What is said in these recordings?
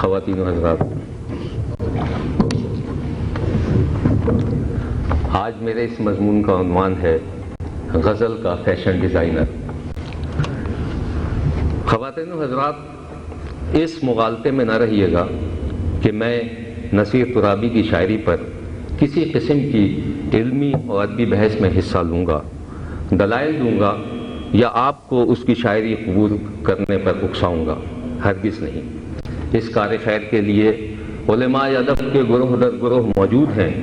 خواتین و حضرات، آج میرے اس مضمون کا عنوان ہے غزل کا فیشن ڈیزائنر۔ خواتین و حضرات، اس مغالطے میں نہ رہیے گا کہ میں نصیر ترابی کی شاعری پر کسی قسم کی علمی اور ادبی بحث میں حصہ لوں گا، دلائل دوں گا یا آپ کو اس کی شاعری قبول کرنے پر اکساؤں گا، ہرگز نہیں۔ اس کار خیر کے لیے علماء ادب کے گروہ در گروہ موجود ہیں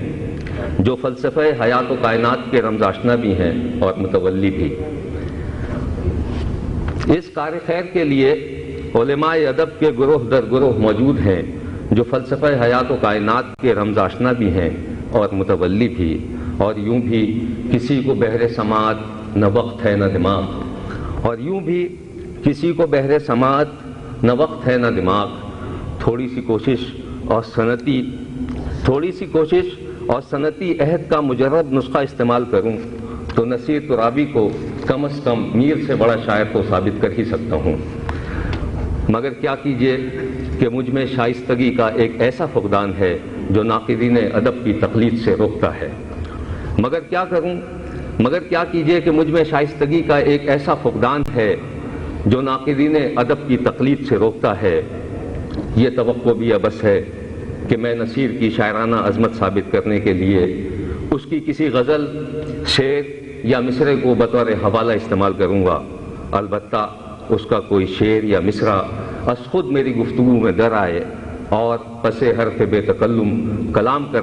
جو فلسفہ حیات و کائنات کے رمز آشنا بھی ہیں اور متولی بھی۔ اس کار خیر کے لیے علماء ادب کے گروہ در گروہ موجود ہیں جو فلسفہ حیات و کائنات کے رمز آشنا بھی ہیں اور متولی بھی، اور یوں بھی کسی کو بہر سماعت نہ وقت ہے نہ دماغ، اور یوں بھی کسی کو بہر سماعت نہ وقت ہے نہ دماغ۔ تھوڑی سی کوشش اور صنعتی عہد کا مجرد نسخہ استعمال کروں تو نصیر ترابی کو کم از کم میر سے بڑا شاعر تو ثابت کر ہی سکتا ہوں، مگر کیا کیجئے کہ مجھ میں شائستگی کا ایک ایسا فقدان ہے جو ناقدین ادب کی تقلید سے روکتا ہے۔ مگر کیا کیجئے کہ مجھ میں شائستگی کا ایک ایسا فقدان ہے جو ناقدین ادب کی تقلید سے روکتا ہے۔ یہ توقع بھی ابس ہے کہ میں نصیر کی شاعرانہ عظمت ثابت کرنے کے لیے اس کی کسی غزل، شعر یا مصرعے کو بطور حوالہ استعمال کروں گا، البتہ اس کا کوئی شعر یا مصرع از خود میری گفتگو میں در آئے اور پس حرف بے تکلم کلام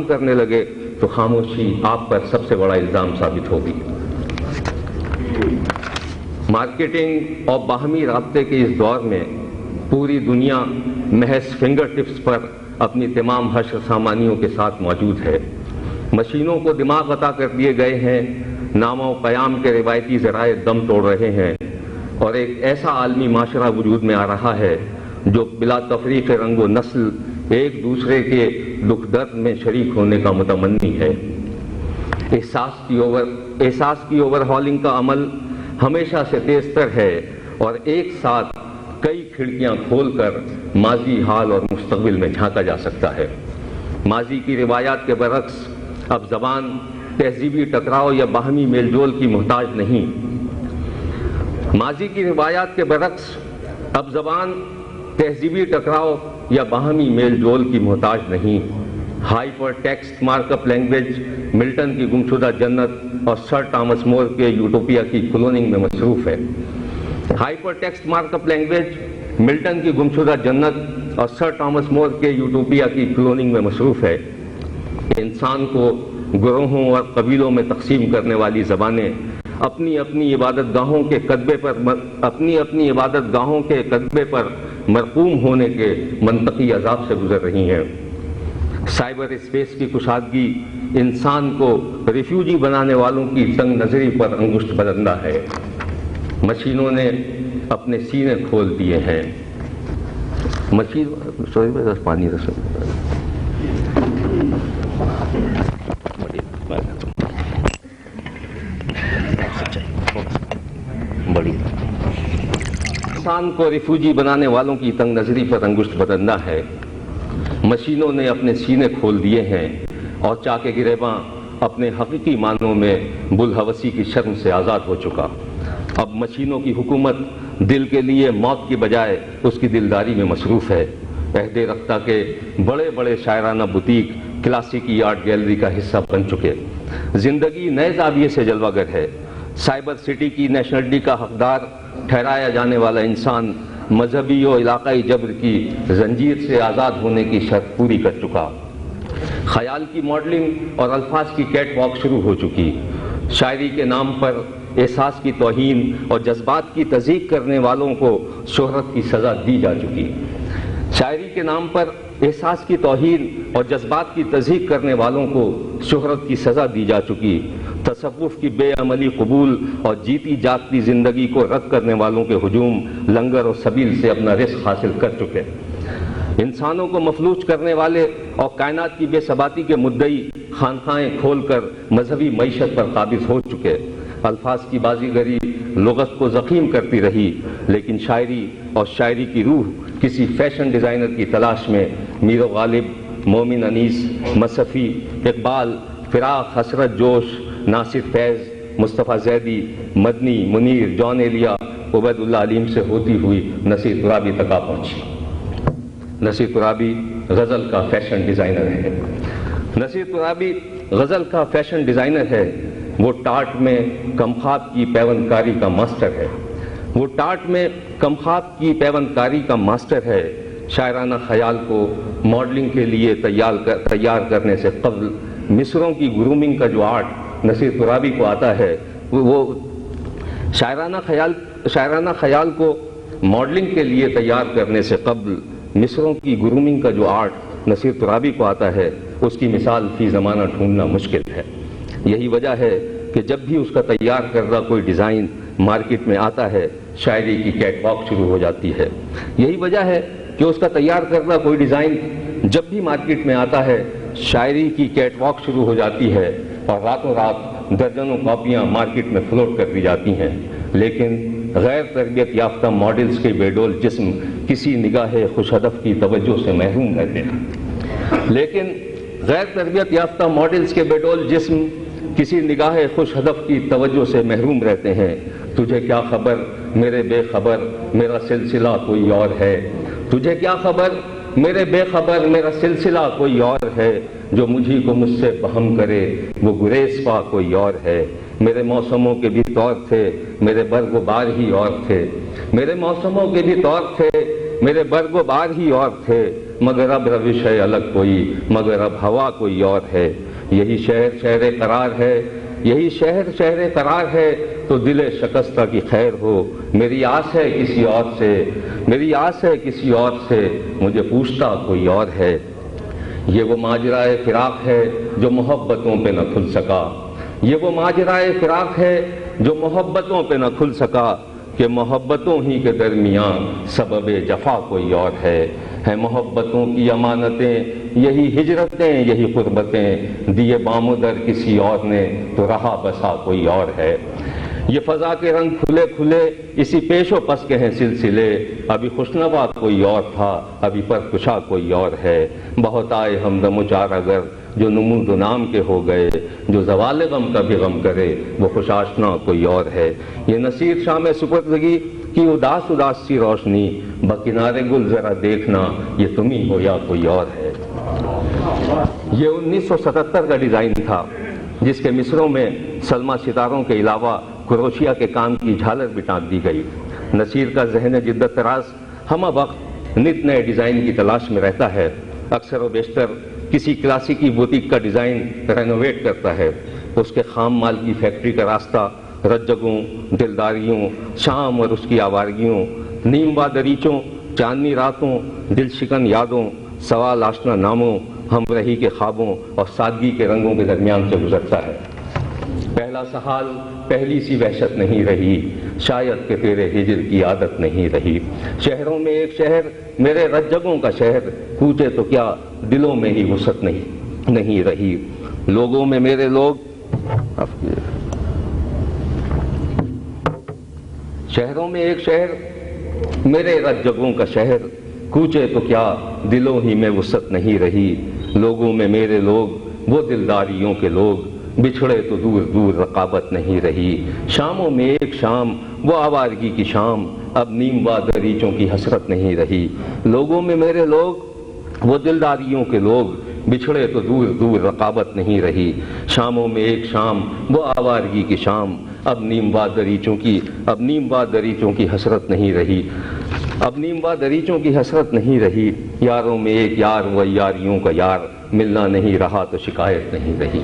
کرنے لگے تو خاموشی آپ پر سب سے بڑا الزام ثابت ہوگی۔ مارکیٹنگ اور باہمی رابطے کے اس دور میں پوری دنیا محض فنگر ٹپس پر اپنی تمام حشر سامانیوں کے ساتھ موجود ہے۔ مشینوں کو دماغ عطا کر دیے گئے ہیں، نامہ و پیام کے روایتی ذرائع دم توڑ رہے ہیں، اور ایک ایسا عالمی معاشرہ وجود میں آ رہا ہے جو بلا تفریق رنگ و نسل ایک دوسرے کے دکھ درد میں شریک ہونے کا متمنی ہے۔ احساس کی اوور ہالنگ کا عمل ہمیشہ سے تیز تر ہے، اور ایک ساتھ کئی کھڑکیاں کھول کر ماضی، حال اور مستقبل میں جھانکا جا سکتا ہے۔ ماضی کی روایات کے برعکس اب زبان تہذیبی ٹکراؤ یا باہمی میل جول کی محتاج نہیں۔ Hyper text mark up language Milton کی گمشدہ جنت اور سر ٹامس مور کے یوٹوپیا کی کلوننگ میں مصروف ہے۔ Hyper text mark up language Milton کی گمشدہ جنت اور سر ٹامس مور کے یوٹوپیا کی کلوننگ میں مصروف ہے۔ انسان کو گروہوں اور قبیلوں میں تقسیم کرنے والی زبانیں اپنی اپنی عبادت گاہوں کے کتبے پر مرقوم ہونے کے منطقی عذاب سے گزر رہی ہیں۔ سائبر اسپیس کی کشادگی انسان کو ریفیوجی بنانے والوں کی تنگ نظری پر انگشت بدندہ ہے۔ مشینوں نے اپنے سینے کھول دیے ہیں۔ انسان کو ریفیوجی بنانے والوں کی تنگ نظری پر انگشت بدندہ ہے۔ مشینوں نے اپنے سینے کھول دیے ہیں اور چاک گریباں اپنے حقیقی معنوں میں بلحوثی کی شرم سے آزاد ہو چکا۔ اب مشینوں کی حکومت دل کے لیے موت کی بجائے اس کی دلداری میں مصروف ہے۔ عہد رفتہ کے بڑے بڑے شاعرانہ بوتیک کلاسیکی آرٹ گیلری کا حصہ بن چکے۔ زندگی نئے زاویے سے جلوہ گر ہے۔ سائبر سٹی کی نیشنلٹی کا حقدار ٹھہرایا جانے والا انسان مذہبی و علاقائی جبر کی زنجیر سے آزاد ہونے کی شرط پوری کر چکا۔ خیال کی ماڈلنگ اور الفاظ کی کیٹ واک شروع ہو چکی۔ شاعری کے نام پر احساس کی توہین اور جذبات کی تضحیک کرنے والوں کو شہرت کی سزا دی جا چکی۔ شاعری کے نام پر احساس کی توہین اور جذبات کی تضحیک کرنے والوں کو شہرت کی سزا دی جا چکی۔ تصوف کی بے عملی قبول اور جیتی جاگتی زندگی کو رد کرنے والوں کے ہجوم لنگر اور سبیل سے اپنا رزق حاصل کر چکے۔ انسانوں کو مفلوج کرنے والے اور کائنات کی بے ثباتی کے مدعی خانقاہیں کھول کر مذہبی معیشت پر قابض ہو چکے۔ الفاظ کی بازیگری لغت کو زخیم کرتی رہی، لیکن شاعری اور شاعری کی روح کسی فیشن ڈیزائنر کی تلاش میں میر و غالب، مومن انیس، مصفی، اقبال، فراق، حسرت جوش، ناصر فیض، مصطفیٰ زیدی، مدنی، منیر، جان ایلیا، عبید اللہ علیم سے ہوتی ہوئی نصیر ترابی تک آ پہنچی۔ نصیر ترابی غزل کا فیشن ڈیزائنر ہے۔ نصیر ترابی غزل کا فیشن ڈیزائنر ہے۔ وہ ٹاٹ میں کمخاب کی پیوند کاری کا ماسٹر ہے۔ وہ ٹاٹ میں کمخاب کی پیوند کاری کا ماسٹر ہے۔ شاعرانہ خیال کو ماڈلنگ کے لیے تیار کرنے سے قبل مصروں کی گرومنگ کا جو آرٹ نصیر ترابی کو آتا ہے، وہ شاعرانہ خیال کو ماڈلنگ کے لیے تیار کرنے سے قبل مصروں کی گرومنگ کا جو آرٹ نصیر ترابی کو آتا ہے، اس کی مثال فی زمانہ ڈھونڈنا مشکل ہے۔ یہی وجہ ہے کہ جب بھی اس کا تیار کردہ کوئی ڈیزائن مارکیٹ میں آتا ہے، شاعری کی کیٹ واک شروع ہو جاتی ہے۔ یہی وجہ ہے کہ اس کا تیار کردہ کوئی ڈیزائن جب بھی مارکیٹ میں آتا ہے، شاعری کی کیٹ واک شروع ہو جاتی ہے اور راتوں رات درجنوں کاپیاں مارکیٹ میں فلوٹ کر دی جاتی ہیں۔ لیکن غیر تربیت یافتہ ماڈلز کے بے ڈول جسم کسی نگاہ خوش ہدف کی توجہ سے محروم رہتے ہیں۔ لیکن غیر تربیت یافتہ ماڈلز کے بے ڈول جسم کسی نگاہ خوش ہدف کی توجہ سے محروم رہتے ہیں۔ تجھے کیا خبر میرے بے خبر میرا سلسلہ کوئی اور ہے، تجھے کیا خبر میرے بے خبر میرا سلسلہ کوئی اور ہے، جو مجھی کو مجھ سے فہم کرے وہ گریز پا کوئی اور ہے۔ میرے موسموں کے بھی طور تھے میرے برگ و بار ہی اور تھے، میرے موسموں کے بھی طور تھے میرے برگ و بار ہی اور تھے، مگر اب روش ہے الگ کوئی، مگر اب ہوا کوئی اور ہے۔ یہی شہر شہر قرار ہے، یہی شہر شہر قرار ہے، تو دل شکستہ کی خیر ہو۔ میری آس ہے کسی اور سے، میری آس ہے کسی اور سے، مجھے پوچھتا کوئی اور ہے۔ یہ وہ ماجرائے فراق ہے جو محبتوں پہ نہ کھل سکا، یہ وہ ماجرائے فراق ہے جو محبتوں پہ نہ کھل سکا، کہ محبتوں ہی کے درمیان سبب جفا کوئی اور ہے۔ محبتوں کی امانتیں یہی ہجرتیں یہی قربتیں، دیے بام و در کسی اور نے تو رہا بسا کوئی اور ہے۔ یہ فضا کے رنگ کھلے کھلے اسی پیش و پس کے ہیں سلسلے، ابھی خوشنوا کوئی اور تھا ابھی پرکشا کوئی اور ہے۔ بہت آئے ہمدم و چار اگر جو نمود و نام کے ہو گئے، جو زوال غم کا بھی غم کرے وہ خوش آشنا کوئی اور ہے۔ یہ نصیر شام سپردگی کی اداس اداس سی روشنی، بکنارے گل ذرا دیکھنا یہ تمہیں ہو یا کوئی اور ہے۔ یہ 1977 کا ڈیزائن تھا، جس کے مصروں میں سلما ستاروں کے علاوہ کروشیا کے کام کی جھالر بھی ٹانک دی گئی۔ نصیر کا ذہن جدت طراز ہمہ وقت نت نئے ڈیزائن کی تلاش میں رہتا ہے، اکثر و بیشتر کسی کلاسیکی بوتیک کا ڈیزائن رینوویٹ کرتا ہے۔ اس کے خام مال کی فیکٹری کا راستہ رجگوں، دلداریوں، شام اور اس کی آوارگیوں، نیم وا دریچوں، چاندنی راتوں، دل شکن یادوں، سوال آشنا ناموں، ہم رہی کے خوابوں اور سادگی کے رنگوں کے درمیان سے گزرتا ہے۔ پہلا سہال پہلی سی وحشت نہیں رہی، شاید کہ تیرے ہجر کی عادت نہیں رہی۔ شہروں میں ایک شہر میرے رجگوں کا شہر، کوچے تو کیا دلوں میں ہی وسعت نہیں رہی۔ لوگوں میں میرے لوگ، شہروں میں ایک شہر میرے رجگوں کا شہر، کوچے تو کیا دلوں ہی میں وسعت نہیں رہی۔ لوگوں میں میرے لوگ وہ دلداریوں کے لوگ، بچھڑے تو دور دور رقابت نہیں رہی۔ شاموں میں ایک شام وہ آوارگی کی شام، اب نیم وا دریچوں کی حسرت نہیں رہی۔ لوگوں میں میرے لوگ وہ دلداریوں کے لوگ، بچھڑے تو دور دور رقابت نہیں رہی۔ شاموں میں ایک شام وہ آوارگی کی شام، اب نیم وا دریچوں کی حسرت نہیں رہی، اب نیم وا دریچوں کی حسرت نہیں رہی۔ یاروں میں ایک یار وہ یاریوں کا یار، ملنا نہیں رہا تو شکایت نہیں رہی۔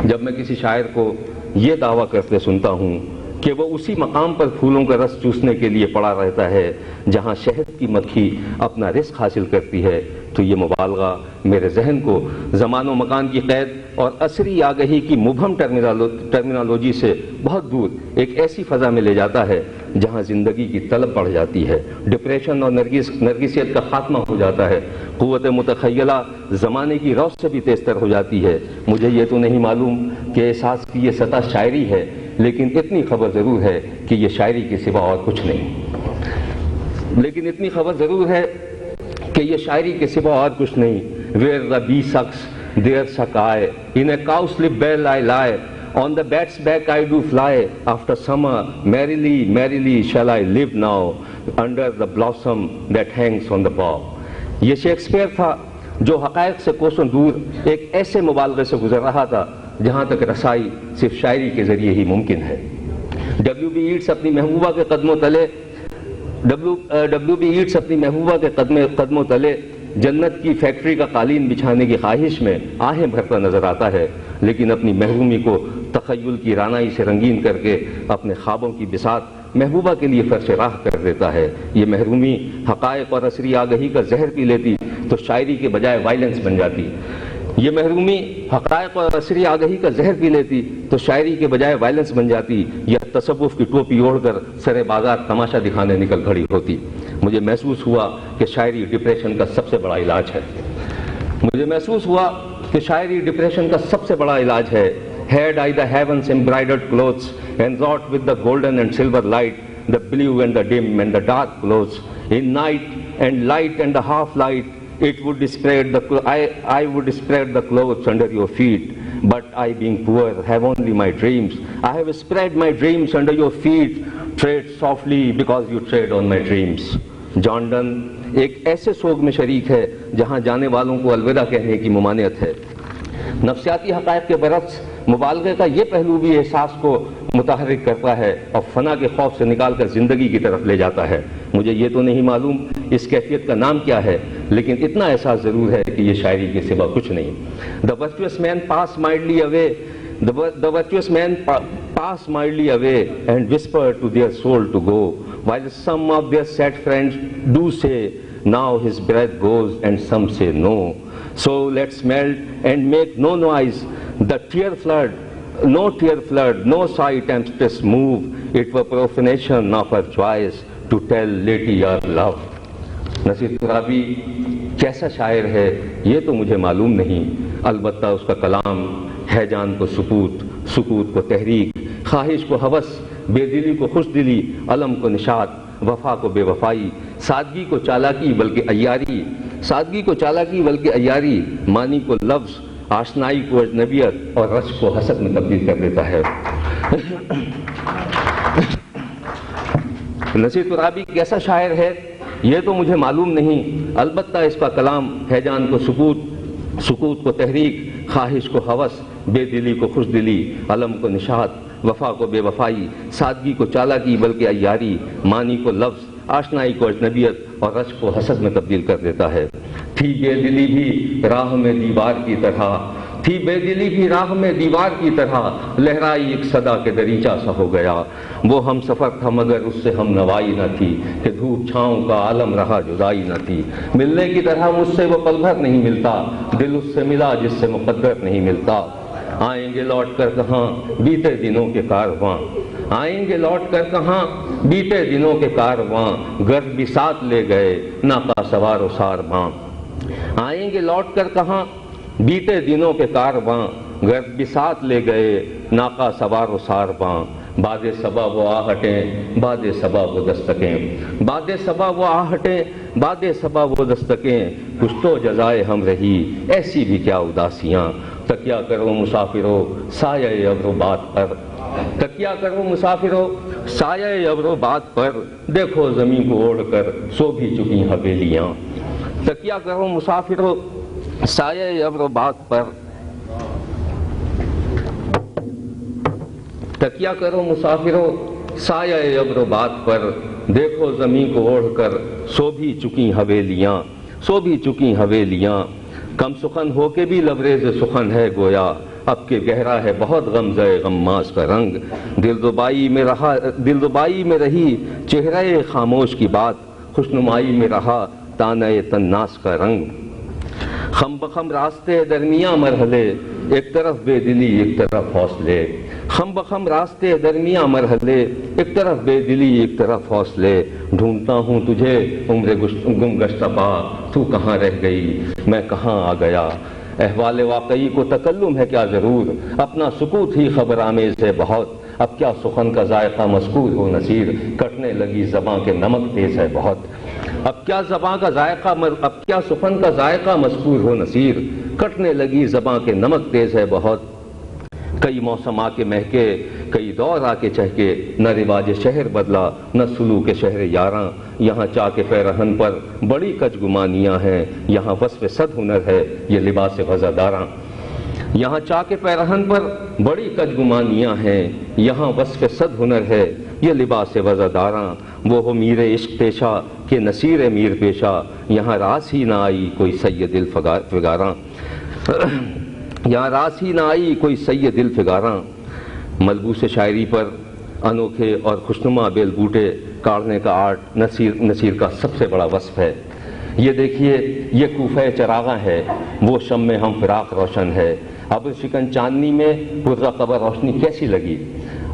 جب میں کسی شاعر کو یہ دعویٰ کرتے سنتا ہوں کہ وہ اسی مقام پر پھولوں کا رس چوسنے کے لیے پڑا رہتا ہے جہاں شہد کی مکھی اپنا رزق حاصل کرتی ہے، تو یہ مبالغہ میرے ذہن کو زمان و مکان کی قید اور عصری آگہی کی مبہم ٹرمینالوجی سے بہت دور ایک ایسی فضا میں لے جاتا ہے جہاں زندگی کی طلب بڑھ جاتی ہے، ڈپریشن اور نرگسیت کا خاتمہ ہو جاتا ہے، قوت متخیلہ زمانے کی روش سے بھی تیز تر ہو جاتی ہے۔ مجھے یہ تو نہیں معلوم کہ احساس کی یہ سطح شاعری ہے، لیکن اتنی خبر ضرور ہے کہ یہ شاعری کے سوا اور کچھ نہیں۔ لیکن اتنی خبر ضرور ہے کہ یہ شاعری کے سوا اور کچھ نہیں۔ Where the bee sucks, there suck I. In a cowslip bell I lie. On the bat's back I do fly. After summer, merrily, merrily shall I live now under the blossom that hangs on the bough. یہ Shakespeare تھا جو حقائق سے کوسوں دور ایک ایسے مبالغے سے گزر رہا تھا جہاں تک رسائی صرف شاعری کے ذریعے ہی ممکن ہے۔ ڈبلیو بی ایٹس اپنی محبوبہ کے قدموں تلے جنت کی فیکٹری کا قالین بچھانے کی خواہش میں آہیں بھرتا نظر آتا ہے، لیکن اپنی محرومی کو تخیل کی رانائی سے رنگین کر کے اپنے خوابوں کی بساط محبوبہ کے لیے فرش راہ کر دیتا ہے۔ یہ محرومی حقائق اور عصری آگہی کا زہر پی لیتی تو شاعری کے بجائے وائلنس بن جاتی۔ یہ محرومی حقائق اور عصری آگہی کا زہر پی لیتی تو شاعری کے بجائے وائلنس بن جاتی، یا تصوف کی ٹوپی اوڑھ کر سرے بازار تماشا دکھانے نکل کھڑی ہوتی۔ مجھے محسوس ہوا کہ شاعری ڈپریشن کا سب سے بڑا علاج ہے۔ Had I the heavens embroidered clothes and wrought with the golden and silver light, the blue and the dim and the dark clothes, in night and light and the half light, it would spread I would spread the clothes under your feet. But I being poor have only my dreams. I have spread my dreams under your feet. Tread softly because you tread on my dreams. John Donne ایک ایسے سوگ میں شریک ہے جہاں جانے والوں کو الوداع کہنے کی ممانعت ہے۔ نفسیاتی حقائق کے برعکس مبالغے کا یہ پہلو بھی احساس کو متحرک کرتا ہے اور فنا کے خوف سے نکال کر زندگی کی طرف لے جاتا ہے۔ مجھے یہ تو نہیں معلوم اس کیفیت کا نام کیا ہے، لیکن اتنا احساس ضرور ہے کہ یہ شاعری کے سوا کچھ نہیں۔ The virtuous man pass mildly away. The virtuous man pass mildly away and whisper to their soul to go, while some of their sad friends do say, now his breath goes, and some say no. So let's melt and make no noise. The tear flood, no tear flood, no sigh tempest move. It were profanation of our joys to tell lady our love. Naseer ترابی کیسا شاعر ہے یہ تو مجھے معلوم نہیں، البتہ اس کا کلام ہے جان کو سکوت، سکوت کو تحریک، خواہش کو ہوس، بے دلی کو خوش دلی، علم کو نشاط، وفا کو بے وفائی، سادگی کو چالاکی بلکہ عیاری، معنی کو لفظ، آشنائی کو اجنبیت اور رشک کو حسد میں تبدیل کر دیتا ہے۔ نصیر ترابی کیسا شاعر ہے یہ تو مجھے معلوم نہیں، البتہ اس کا کلام ہے جان کو سکوت، سکوت کو تحریک، خواہش کو ہوس، بے دلی کو خوش دلی، علم کو نشاط، وفا کو بے وفائی، سادگی کو چالاکی بلکہ عیاری، معنی کو لفظ، آشنائی کو اجنبیت اور رشک کو حسد میں تبدیل کر دیتا ہے۔ تھی بے دلی بھی راہ میں دیوار کی طرح، لہرائی ایک صدا کے دریچہ سا ہو گیا، وہ ہم سفر تھا مگر اس سے ہم نوائی نہ تھی، کہ دھوپ چھاؤں کا عالم رہا جدائی نہ تھی، ملنے کی طرح مجھ سے وہ پل بھر نہیں ملتا، دل اس سے ملا جس سے مقدر نہیں ملتا۔ آئیں گے لوٹ کر کہاں بیتے دنوں کے کارواں، آئیں گے لوٹ کر کہاں بیتے دنوں کے کارواں، گرد بھی ساتھ لے گئے ناقہ سوار و سارباں۔ آئیں گے لوٹ کر کہاں بیتے دنوں کے کارواں، گرد بھی ساتھ لے گئے ناقہ سوار و سارباں، باد صبا وہ آہٹیں باد صبا وہ دستکیں، باد صبا وہ آہٹیں باد صبا وہ دستکیں، کچھ تو جزائے ہم رہی ایسی بھی کیا اداسیاں، تکیہ کرو مسافرو سایہ ابرو بات پر، تکیہ کرو مسافرو سایہ ابرو بات پر، دیکھو زمین کو اوڑھ کر سو بھی چکی حویلیاں، تکیہ کرو مسافرو سایہ ابرو بات پر، تکیہ کرو مسافرو سایہ ابرو بات پر، دیکھو زمین کو اوڑھ کر سو بھی چکی حویلیاں، کم سخن ہو کے بھی لبریز سخن ہے گویا، اب کے گہرا ہے بہت غمزہ غماز کا رنگ، دلربائی میں رہی چہرہ خاموش کی بات، خوشنمائی میں رہا تانۂ تناس کا رنگ، خم بخم راستے درمیاں مرحلے، ایک طرف بے دلی ایک طرف حوصلے، خم بخم راستے درمیاں مرحلے، ایک طرف بے دلی ایک طرف حوصلے، ڈھونڈتا ہوں تجھے عمر گم گشتہ پا، تو کہاں رہ گئی میں کہاں آ گیا، احوال واقعی کو تکلم ہے کیا ضرور، اپنا سکوت ہی خبر آمیز ہے بہت، اب کیا سخن کا ذائقہ مذکور ہو نصیر، کٹنے لگی زباں کے نمک تیز ہے بہت، اب کیا سخن کا ذائقہ مذکور ہو نصیر، کٹنے لگی زباں کے نمک تیز ہے بہت، کئی موسم آ کے مہکے کئی دور آ کے چہکے، نہ رواج شہر بدلا نہ سلوک شہر یاراں، یہاں چاک پیرہن پر بڑی کج گمانیاں ہیں، یہاں وصف صد ہنر ہے یہ لباس وزاداراں، یہاں چاک پیرہن پر بڑی کج گمانیاں ہیں، یہاں وصف صد ہنر ہے یہ لباس وزاداراں، وہ ہو میر عشق پیشہ کہ نصیر میر پیشہ، یہاں راس ہی نہ آئی کوئی سید دل فگاراں، یہاں راس ہی نہ آئی کوئی سید دل فگاراں، ملبوس شاعری پر انوکھے اور خوشنما بیل بوٹے کاٹنے کا آرٹ نصیر کا سب سے بڑا وصف ہے۔ یہ دیکھیے یہ کوفہ چراغاں ہے، وہ شم میں ہم فراق روشن ہے، ابر شکن چاندنی میں پرزہ قبر روشنی کیسی لگی،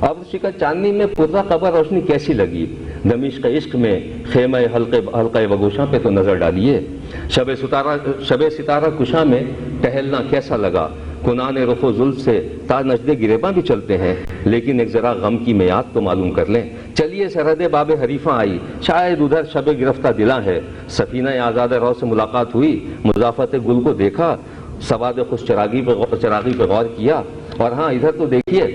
ابر شکن چاندنی میں پرزہ قبر روشنی کیسی لگی، دمشق عشق میں خیمہ حلقہ وگوشاں پہ تو نظر ڈالیے، شب ستارہ کشاں میں ٹہلنا کیسا لگا، کنان رخ و زلف سے تا نجد گریباں بھی چلتے ہیں، لیکن ایک ذرا غم کی میعاد تو معلوم کر لیں، چلیے سرحد باب حریفاں آئی، شاید ادھر شب گرفتہ دلاں ہے، سفینہ آزاد رو سے ملاقات ہوئی، مضافت گل کو دیکھا، سواد خوش چراغی پہ غور کیا، اور ہاں ادھر تو دیکھیے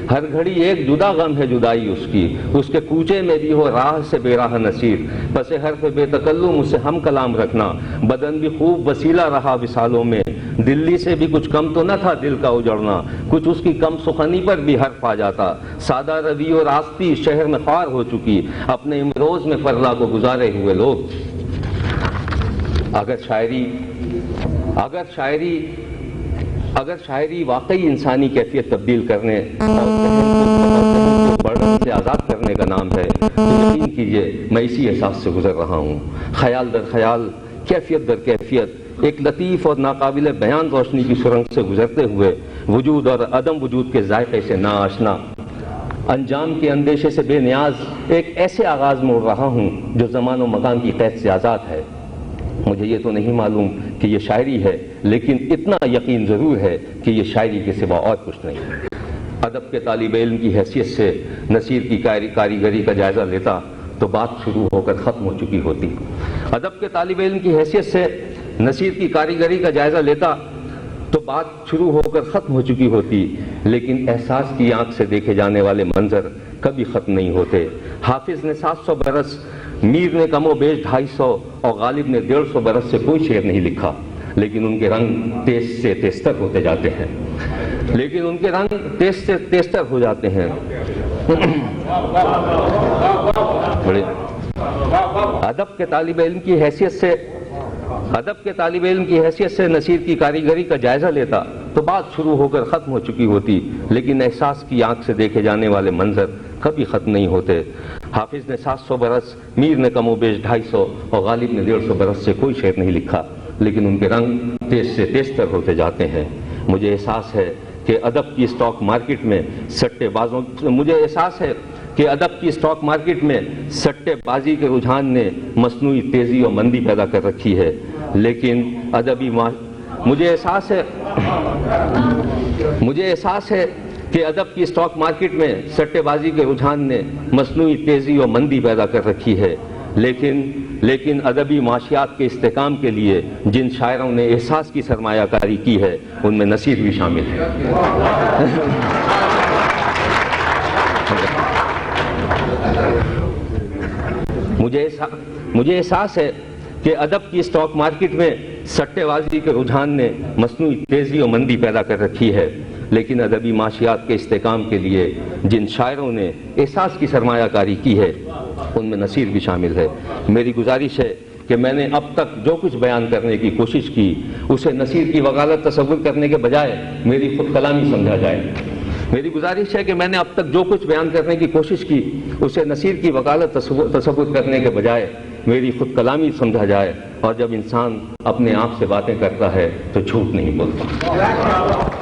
ہر گھڑی ایک جدا غم ہے جدائی اس کی، اس کے کوچے میں بھی ہو راہ سے بے راہ نصیر، پس حرف بے تکلم اسے ہم کلام رکھنا، بدن بھی خوب وسیلہ رہا وصالوں میں، دلی سے بھی کچھ کم تو نہ تھا دل کا اجڑنا، کچھ اس کی کم سخنی پر بھی حرف آ جاتا، سادہ روی و راستی شہر میں خوار ہو چکی، اپنے امروز میں فرلا کو گزارے ہوئے لوگ، اگر شاعری واقعی انسانی کیفیت تبدیل کرنے اور برڈن سے آزاد کرنے کا نام ہے تو یقین کیجئے میں اسی احساس سے گزر رہا ہوں، خیال در خیال، کیفیت در کیفیت، ایک لطیف اور ناقابل بیان روشنی کی سرنگ سے گزرتے ہوئے وجود اور عدم وجود کے ذائقے سے ناآشنا، انجام کے اندیشے سے بے نیاز ایک ایسے آغاز میں اڑ رہا ہوں جو زمان و مکان کی قید سے آزاد ہے۔ مجھے یہ تو نہیں معلوم کہ یہ شاعری ہے، لیکن اتنا یقین ضرور ہے کہ یہ شاعری کے سوا اور کچھ نہیں ہے۔ ادب کے طالب علم کی حیثیت سے نصیر کی کاریگری کا جائزہ لیتا تو بات شروع ہو کر ختم ہو چکی ہوتی، ادب کے طالب علم کی حیثیت سے نصیر کی کاریگری کا جائزہ لیتا تو بات شروع ہو کر ختم ہو چکی ہوتی، لیکن احساس کی آنکھ سے دیکھے جانے والے منظر کبھی ختم نہیں ہوتے۔ حافظ نے 700 برس، میر نے کم و بیش 250 اور غالب نے 150 برس سے کوئی شعر نہیں لکھا، لیکن ان کے رنگ تیز سے تیزتر ہوتے جاتے ہیں، ہو جاتے ہیں۔ بڑے ادب کے طالب علم کی حیثیت سے نصیر کی کاریگری کا جائزہ لیتا تو بات شروع ہو کر ختم ہو چکی ہوتی، لیکن احساس کی آنکھ سے دیکھے جانے والے منظر کبھی ختم نہیں ہوتے۔ حافظ نے 700 برس، میر نے کم و بیش 250 اور غالب نے 150 برس سے کوئی شعر نہیں لکھا، لیکن ان کے رنگ تیز سے تیزتر ہوتے جاتے ہیں۔ مجھے احساس ہے کہ ادب کی اسٹاک مارکیٹ میں سٹے بازی کے رجحان نے مصنوعی تیزی اور مندی پیدا کر رکھی ہے، لیکن مجھے احساس ہے کہ ادب کی اسٹاک مارکیٹ میں سٹے بازی کے رجحان نے مصنوعی تیزی اور مندی پیدا کر رکھی ہے، لیکن ادبی معاشیات کے استحکام کے لیے جن شاعروں نے احساس کی سرمایہ کاری کی ہے ان میں نصیر بھی شامل ہے۔ مجھے احساس ہے کہ ادب کی اسٹاک مارکیٹ میں سٹے بازی کے رجحان نے مصنوعی تیزی اور مندی پیدا کر رکھی ہے، لیکن ادبی معاشیات کے استحکام کے لیے جن شاعروں نے احساس کی سرمایہ کاری کی ہے ان میں نصیر بھی شامل ہے۔ میری گزارش ہے کہ میں نے اب تک جو کچھ بیان کرنے کی کوشش کی اسے نصیر کی وکالت تصور کرنے کے بجائے میری خود کلامی سمجھا جائے۔ میری گزارش ہے کہ میں نے اب تک جو کچھ بیان کرنے کی کوشش کی اسے نصیر کی وکالت تصور کرنے کے بجائے میری خود کلامی سمجھا جائے، اور جب انسان اپنے آپ سے باتیں کرتا ہے تو جھوٹ نہیں بولتا۔